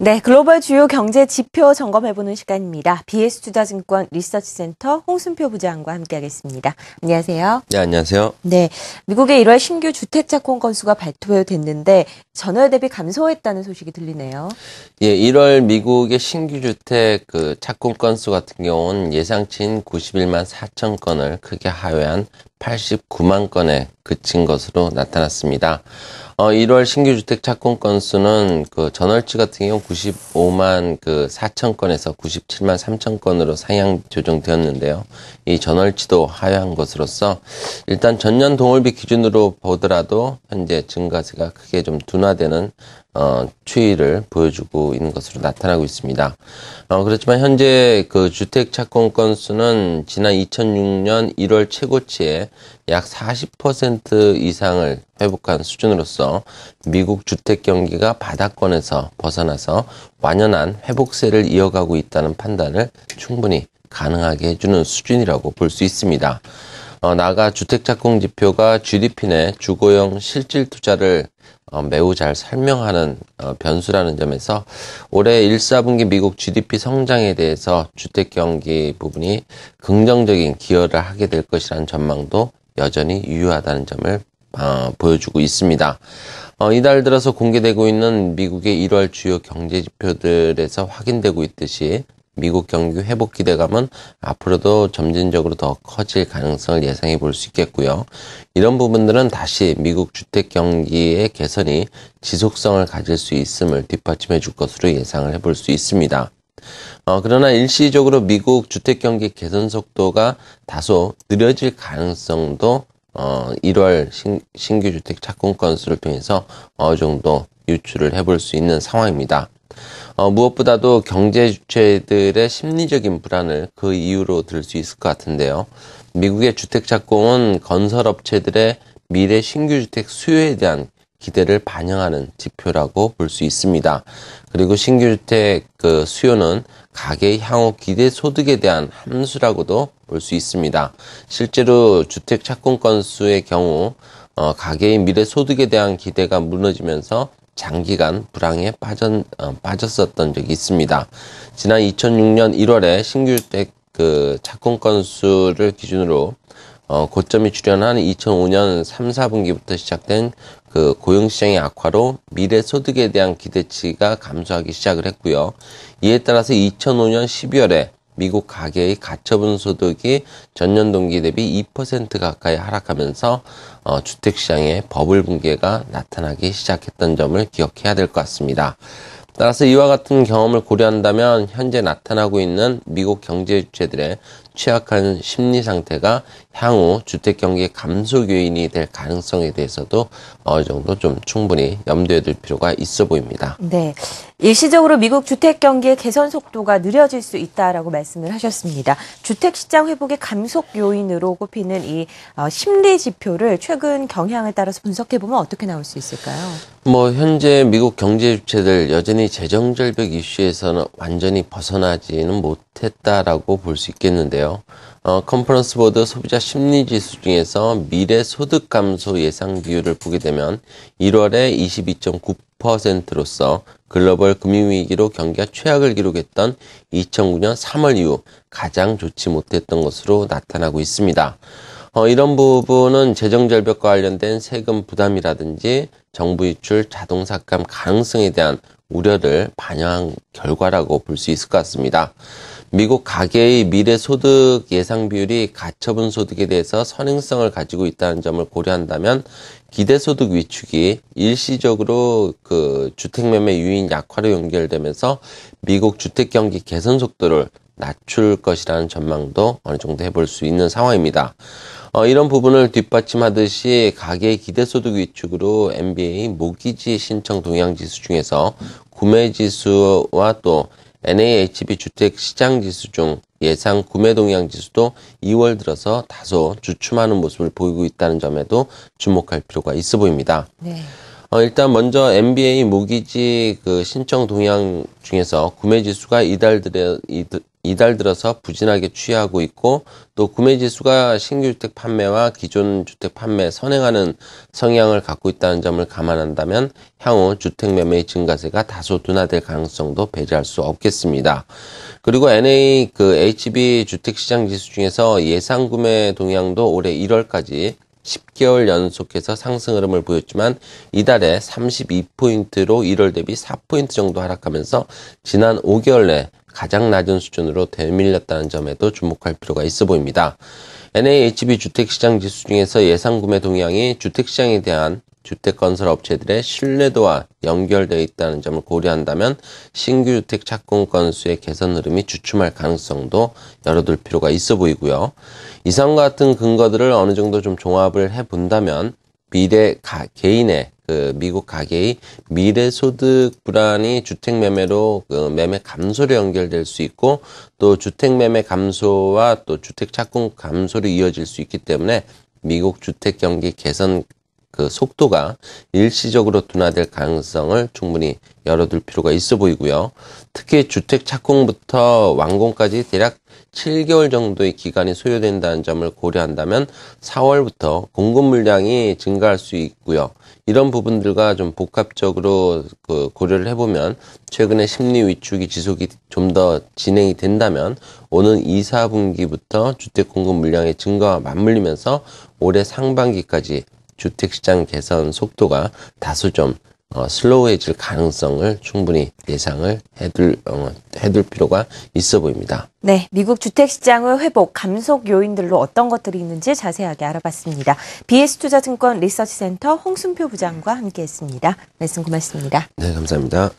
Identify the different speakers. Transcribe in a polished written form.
Speaker 1: 네, 글로벌 주요 경제 지표 점검해보는 시간입니다. BS투자증권 리서치센터 홍순표 부장과 함께하겠습니다. 안녕하세요.
Speaker 2: 네, 안녕하세요.
Speaker 1: 네, 미국의 1월 신규 주택 착공 건수가 발표됐는데 전월 대비 감소했다는 소식이 들리네요.
Speaker 2: 예, 1월 미국의 신규 주택 착공 건수 같은 경우는 예상치인 91만 4천 건을 크게 하회한 89만 건에 그친 것으로 나타났습니다. 1월 신규 주택 착공 건수는 전월치 같은 경우 95만 4천 건에서 97만 3천 건으로 상향 조정되었는데요. 이 전월치도 하회한 것으로서 일단 전년 동월비 기준으로 보더라도 현재 증가세가 크게 좀 둔화되는 추이를 보여주고 있는 것으로 나타나고 있습니다. 그렇지만 현재 주택 착공 건수는 지난 2006년 1월 최고치에 약 40% 이상을 회복한 수준으로서 미국 주택 경기가 바닥권에서 벗어나서 완연한 회복세를 이어가고 있다는 판단을 충분히 가능하게 해주는 수준이라고 볼 수 있습니다. 나아가 주택 착공 지표가 GDP 내 주거용 실질 투자를 매우 잘 설명하는 변수라는 점에서 올해 1, 4분기 미국 GDP 성장에 대해서 주택 경기 부분이 긍정적인 기여를 하게 될 것이라는 전망도 여전히 유효하다는 점을 보여주고 있습니다. 이달 들어서 공개되고 있는 미국의 1월 주요 경제 지표들에서 확인되고 있듯이 미국 경기 회복 기대감은 앞으로도 점진적으로 더 커질 가능성을 예상해 볼 수 있겠고요. 이런 부분들은 다시 미국 주택 경기의 개선이 지속성을 가질 수 있음을 뒷받침해 줄 것으로 예상을 해볼 수 있습니다. 그러나 일시적으로 미국 주택 경기 개선 속도가 다소 느려질 가능성도 1월 신규 주택 착공 건수를 통해서 어느 정도 유추를 해볼 수 있는 상황입니다. 무엇보다도 경제 주체들의 심리적인 불안을 그 이유로 들 수 있을 것 같은데요. 미국의 주택 착공은 건설업체들의 미래 신규 주택 수요에 대한 기대를 반영하는 지표라고 볼 수 있습니다. 그리고 신규 주택 수요는 가계의 향후 기대 소득에 대한 함수라고도 볼 수 있습니다. 실제로 주택 착공 건수의 경우 가계의 미래 소득에 대한 기대가 무너지면서 장기간 불황에 빠졌었던 적이 있습니다. 지난 2006년 1월에 신규 주택 착공 건수를 기준으로 고점이 출현한 2005년 3, 4분기부터 시작된 고용시장의 악화로 미래 소득에 대한 기대치가 감소하기 시작을 했고요. 이에 따라서 2005년 12월에 미국 가계의 가처분 소득이 전년 동기 대비 2% 가까이 하락하면서 주택시장의 버블 붕괴가 나타나기 시작했던 점을 기억해야 될 것 같습니다. 따라서 이와 같은 경험을 고려한다면 현재 나타나고 있는 미국 경제 주체들의 취약한 심리 상태가 향후 주택 경기 감소 요인이 될 가능성에 대해서도 어느 정도 좀 충분히 염두에 둘 필요가 있어 보입니다.
Speaker 1: 네, 일시적으로 미국 주택 경기의 개선 속도가 느려질 수 있다라고 말씀을 하셨습니다. 주택 시장 회복의 감속 요인으로 꼽히는 이 심리 지표를 최근 경향에 따라서 분석해 보면 어떻게 나올 수 있을까요?
Speaker 2: 현재 미국 경제 주체들 여전히 재정 절벽 이슈에서는 완전히 벗어나지는 못했다라고 볼 수 있겠는데요. 컨퍼런스 보드 소비자 심리 지수 중에서 미래 소득 감소 예상 비율을 보게 되면 1월에 22.9%로서 글로벌 금융위기로 경기가 최악을 기록했던 2009년 3월 이후 가장 좋지 못했던 것으로 나타나고 있습니다. 이런 부분은 재정절벽과 관련된 세금 부담이라든지 정부 유출 자동 삭감 가능성에 대한 우려를 반영한 결과라고 볼 수 있을 것 같습니다. 미국 가계의 미래 소득 예상 비율이 가처분 소득에 대해서 선행성을 가지고 있다는 점을 고려한다면 기대소득 위축이 일시적으로 주택 매매 유인 약화로 연결되면서 미국 주택 경기 개선 속도를 낮출 것이라는 전망도 어느 정도 해볼 수 있는 상황입니다. 이런 부분을 뒷받침하듯이 가계의 기대소득 위축으로 MBA 모기지 신청 동향지수 중에서 구매지수와 또 NAHB 주택시장지수 중 예상 구매 동향지수도 2월 들어서 다소 주춤하는 모습을 보이고 있다는 점에도 주목할 필요가 있어 보입니다.
Speaker 1: 네.
Speaker 2: 일단 먼저 MBA 모기지 신청 동향 중에서 구매지수가 이달 들어서 부진하게 취하고 있고 또 구매 지수가 신규 주택 판매와 기존 주택 판매 선행하는 성향을 갖고 있다는 점을 감안한다면 향후 주택 매매의 증가세가 다소 둔화될 가능성도 배제할 수 없겠습니다. 그리고 HB 주택시장 지수 중에서 예상 구매 동향도 올해 1월까지 10개월 연속해서 상승 흐름을 보였지만 이달에 32포인트로 1월 대비 4포인트 정도 하락하면서 지난 5개월 내 가장 낮은 수준으로 되밀렸다는 점에도 주목할 필요가 있어 보입니다. NAHB 주택시장 지수 중에서 예상 구매 동향이 주택시장에 대한 주택건설 업체들의 신뢰도와 연결되어 있다는 점을 고려한다면 신규 주택 착공 건수의 개선 흐름이 주춤할 가능성도 열어둘 필요가 있어 보이고요. 이상과 같은 근거들을 어느 정도 좀 종합을 해본다면 개인의 미국 가계의 미래 소득 불안이 주택 매매로 매매 감소로 연결될 수 있고 또 주택 매매 감소와 또 주택 착공 감소로 이어질 수 있기 때문에 미국 주택 경기 개선 속도가 일시적으로 둔화될 가능성을 충분히 열어둘 필요가 있어 보이고요. 특히 주택 착공부터 완공까지 대략 7개월 정도의 기간이 소요된다는 점을 고려한다면 4월부터 공급 물량이 증가할 수 있고요. 이런 부분들과 좀 복합적으로 고려를 해보면 최근에 심리 위축이 지속이 좀 더 진행이 된다면 오는 2, 4분기부터 주택 공급 물량의 증가와 맞물리면서 올해 상반기까지 주택시장 개선 속도가 다소 좀 슬로우해질 가능성을 충분히 예상을 해둘 필요가 있어 보입니다.
Speaker 1: 네, 미국 주택시장의 회복, 감속 요인들로 어떤 것들이 있는지 자세하게 알아봤습니다. BS투자증권 리서치센터 홍순표 부장과 함께했습니다. 말씀 고맙습니다.
Speaker 2: 네, 감사합니다.